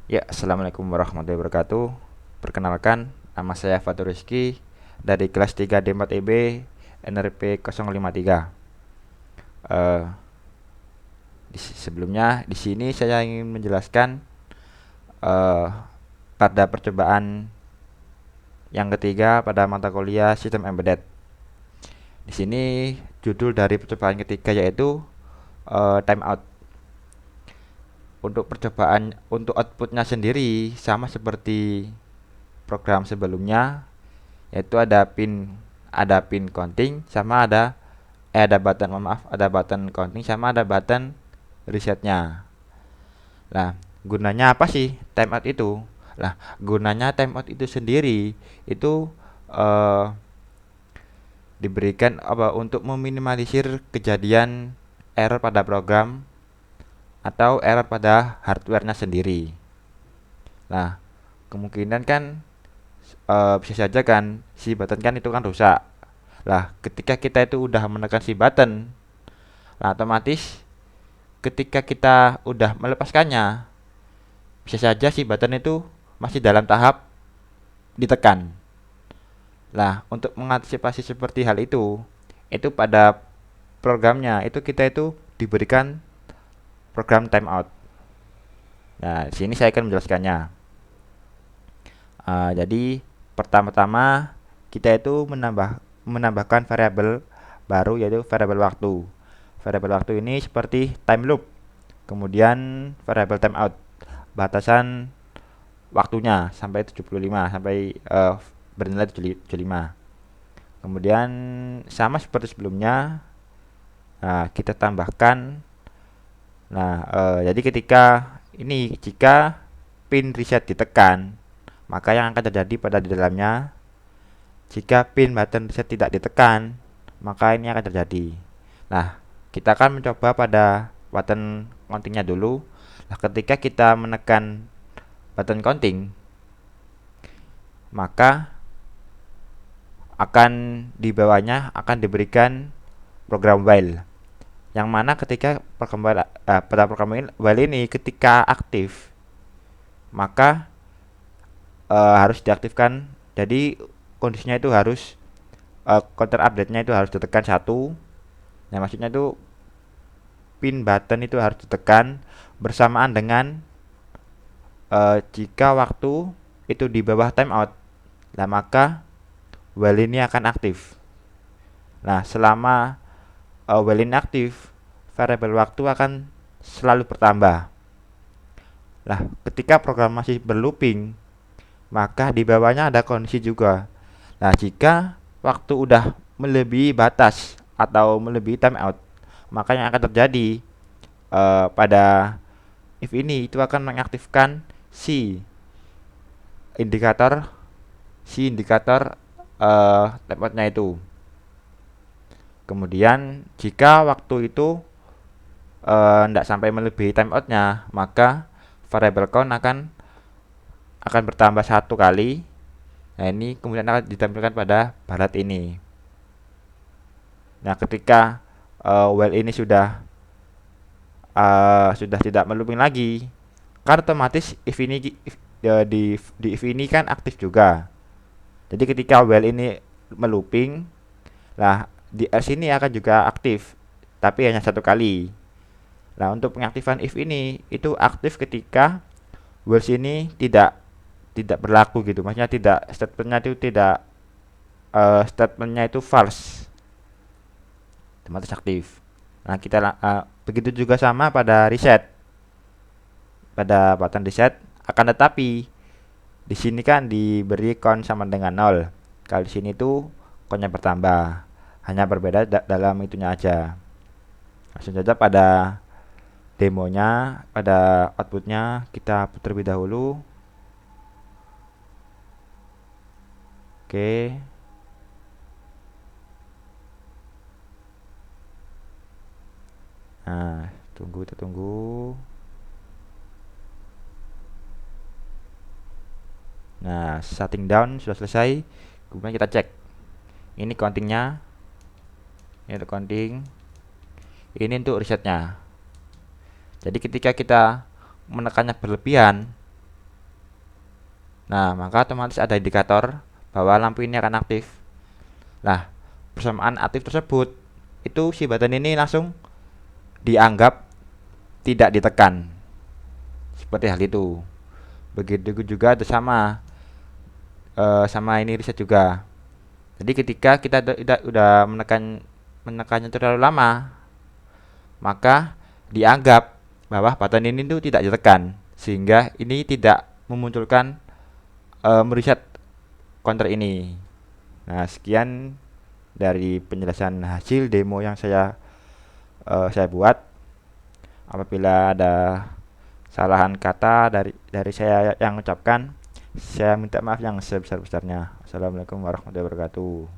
Ya, assalamualaikum warahmatullahi wabarakatuh. Perkenalkan, nama saya Fatur Rizky dari kelas 3 D4EB NRP 053. Eh, Sebelumnya di sini saya ingin menjelaskan eh, pada percobaan yang ketiga pada mata kuliah Sistem Embedded. Di sini judul dari percobaan ketiga yaitu timeout. Untuk percobaan untuk outputnya sendiri sama seperti program sebelumnya, yaitu ada pin counting sama ada button, ada button counting sama ada button resetnya. Nah, gunanya apa sih timeout itu? Nah, gunanya timeout itu sendiri itu eh, diberikan apa untuk meminimalisir kejadian error pada program atau error pada hardwarenya sendiri. Nah, kemungkinan kan bisa saja kan si button kan itu kan rusak. Lah, ketika kita itu udah menekan si button, nah otomatis ketika kita udah melepaskannya, bisa saja si button itu masih dalam tahap ditekan. Lah, untuk mengantisipasi seperti hal itu pada programnya itu kita itu diberikan program timeout. Nah, di sini saya akan menjelaskannya. Jadi pertama-tama kita itu menambahkan variabel baru yaitu variabel waktu. Variabel waktu ini seperti time loop. Kemudian variabel timeout, batasan waktunya sampai 75 sampai bernilai 75. Kemudian sama seperti sebelumnya, nah, kita tambahkan. Nah, jadi ketika ini jika pin reset ditekan, maka yang akan terjadi pada di dalamnya, jika pin button reset tidak ditekan, maka ini akan terjadi. Nah, kita akan mencoba pada button countingnya dulu. Nah, ketika kita menekan button counting, maka akan di bawahnya akan diberikan program while, yang mana ketika pada program while ini ketika aktif, maka harus diaktifkan. Jadi kondisinya itu harus counter update-nya itu harus ditekan satu. Nah, maksudnya itu pin button itu harus ditekan bersamaan dengan jika waktu itu di bawah timeout. Nah, maka while ini akan aktif. Nah, selama while ini aktif, variabel waktu akan selalu bertambah. Nah, ketika program masih berlooping, maka di bawahnya ada kondisi juga. Nah, jika waktu udah melebihi batas atau melebihi timeout, maka yang akan terjadi pada if ini itu akan mengaktifkan si indikator indikator timeoutnya itu. Kemudian jika waktu itu tidak sampai melebihi timeoutnya, maka variable count akan bertambah satu kali. Nah, ini kemudian akan ditampilkan pada barat ini. Nah, ketika while ini sudah tidak melooping lagi, kan otomatis if ini di if ini kan aktif juga. Jadi ketika while ini melooping, lah di else ini akan juga aktif, tapi hanya satu kali. Nah, untuk pengaktifan if ini itu aktif ketika while ini tidak berlaku gitu. Maksudnya tidak statementnya itu tidak statementnya itu false, otomatis aktif. Nah, begitu juga sama pada reset, pada button reset. Akan tetapi di sini kan diberi count sama dengan 0. Kalau di sini tuh countnya bertambah, hanya berbeda dalam itunya aja. Langsung saja pada demonya, pada outputnya kita terlebih dahulu. Oke. Nah, kita tunggu. Nah, setting down sudah selesai. Kemudian kita cek. Ini countingnya. Ini untuk counting. Ini untuk resetnya. Jadi ketika kita menekannya berlebihan, Nah, maka otomatis ada indikator bahwa lampu ini akan aktif. Nah, persamaan aktif tersebut itu si button ini langsung dianggap tidak ditekan. Seperti hal itu. Begitu juga sama sama ini riset juga. Jadi ketika kita udah menekannya terlalu lama, maka dianggap bahwa button ini tuh tidak ditekan, sehingga ini tidak memunculkan mereset counter ini. Nah, sekian dari penjelasan hasil demo yang saya buat. Apabila ada salahan kata dari saya yang ucapkan, saya minta maaf yang sebesar-besarnya. Assalamualaikum warahmatullahi wabarakatuh.